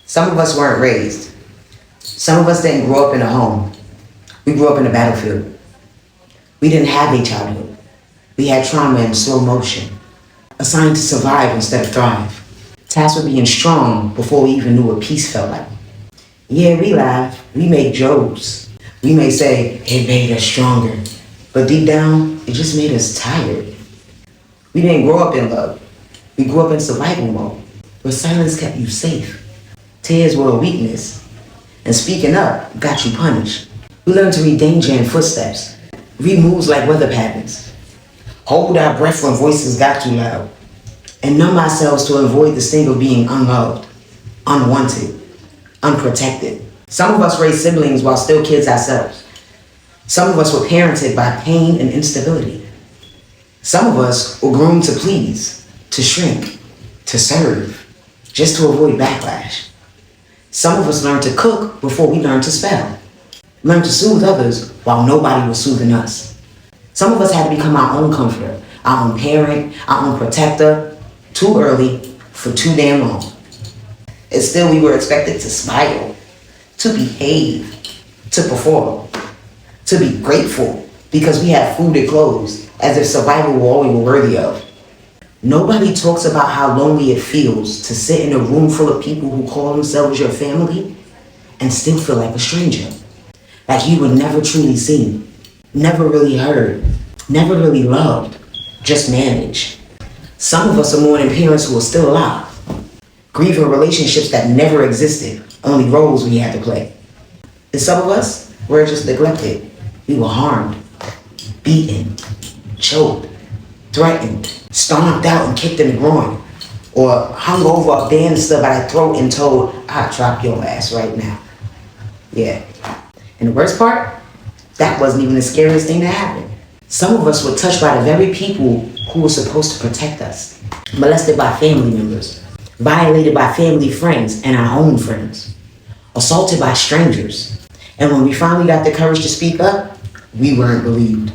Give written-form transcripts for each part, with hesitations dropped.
Some of us weren't raised. Some of us didn't grow up in a home. We grew up in a battlefield. We didn't have a childhood. We had trauma in slow motion, assigned to survive instead of thrive. Tasked with being strong before we even knew what peace felt like. Yeah, we laugh, we make jokes. We may say, it made us stronger. But deep down, it just made us tired. We didn't grow up in love. We grew up in survival mode, where silence kept you safe. Tears were a weakness, and speaking up got you punished. We learned to read danger in footsteps, read moves like weather patterns, hold our breath when voices got too loud, and numb ourselves to avoid the sting of being unloved, unwanted, unprotected. Some of us raised siblings while still kids ourselves. Some of us were parented by pain and instability. Some of us were groomed to please, to shrink, to serve, just to avoid backlash. Some of us learned to cook before we learned to spell, learned to soothe others while nobody was soothing us. Some of us had to become our own comforter, our own parent, our own protector, too early for too damn long. And still we were expected to smile, to behave, to perform, to be grateful because we had food and clothes, as if survival were all we were worthy of. Nobody talks about how lonely it feels to sit in a room full of people who call themselves your family and still feel like a stranger. Like you were never truly seen, never really heard, never really loved, just managed. Some of us are mourning parents who are still alive, grieving relationships that never existed, only roles we had to play. And some of us were just neglected. We were harmed, beaten, choked, threatened, stomped out and kicked in the groin, or hung over a banister by the throat and told, I'll drop your ass right now. Yeah. And the worst part, that wasn't even the scariest thing that happened. Some of us were touched by the very people who were supposed to protect us, molested by family members, violated by family friends and our own friends, assaulted by strangers. And when we finally got the courage to speak up, we weren't believed.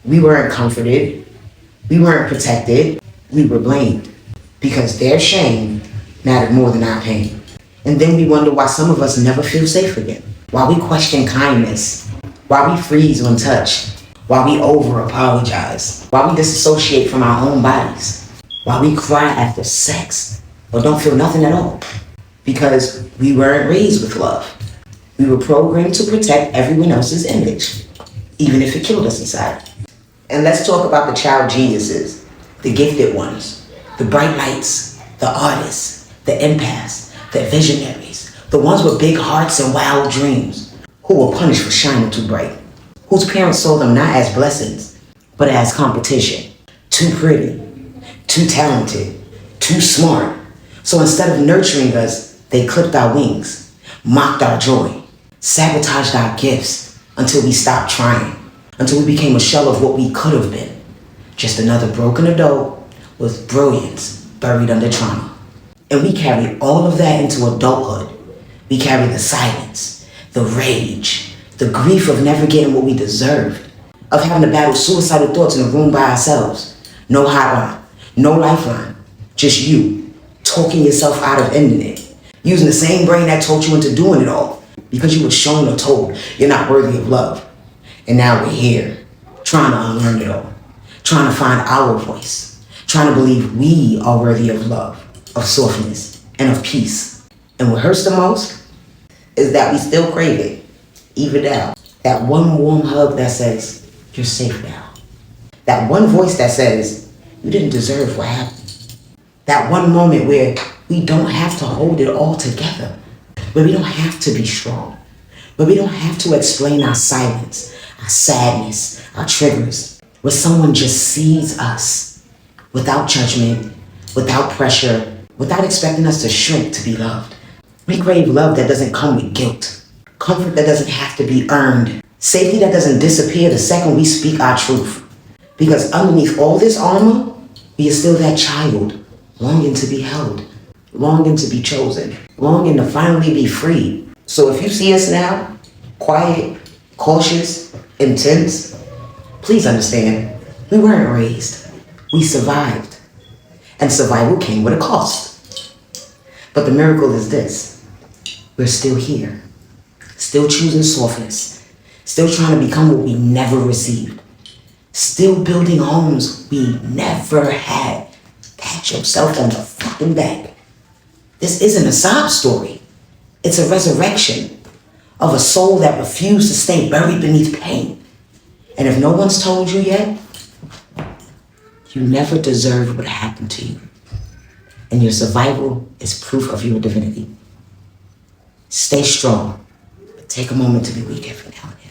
We weren't comforted. We weren't protected. We were blamed because their shame mattered more than our pain. And then we wonder why some of us never feel safe again, why we question kindness, why we freeze when touched, why we over-apologize, why we disassociate from our own bodies, why we cry after sex or don't feel nothing at all. Because we weren't raised with love. We were programmed to protect everyone else's image, even if it killed us inside. And let's talk about the child geniuses, the gifted ones, the bright lights, the artists, the empaths, the visionaries, the ones with big hearts and wild dreams, who were punished for shining too bright, whose parents saw them not as blessings, but as competition. Too pretty, too talented, too smart. So instead of nurturing us, they clipped our wings, mocked our joy, sabotaged our gifts until we stopped trying, until we became a shell of what we could have been. Just another broken adult with brilliance buried under trauma. And we carry all of that into adulthood. We carry the silence, the rage, the grief of never getting what we deserved, of having to battle suicidal thoughts in a room by ourselves. No hotline, no lifeline, just you, talking yourself out of ending it, using the same brain that talked you into doing it all, because you were shown or told you're not worthy of love. And now we're here, trying to unlearn it all, trying to find our voice, trying to believe we are worthy of love, of softness, and of peace. And what hurts the most is that we still crave it, even now. That one warm hug that says, you're safe now. That one voice that says, you didn't deserve what happened. That one moment where we don't have to hold it all together, where we don't have to be strong, where we don't have to explain our silence, our sadness, our triggers, where someone just sees us without judgment, without pressure, without expecting us to shrink to be loved. We crave love that doesn't come with guilt, comfort that doesn't have to be earned, safety that doesn't disappear the second we speak our truth. Because underneath all this armor, we are still that child, longing to be held, longing to be chosen, longing to finally be free. So if you see us now, quiet, cautious, intense, please understand, we weren't raised. We survived. And survival came with a cost. But the miracle is this. we're still here, still choosing softness, still trying to become what we never received, still building homes we never had. Pat yourself on the fucking back. This isn't a sob story. It's a resurrection of a soul that refused to stay buried beneath pain. And if no one's told you yet, you never deserved what happened to you. And your survival is proof of your divinity. Stay strong, but take a moment to be weak every now and then.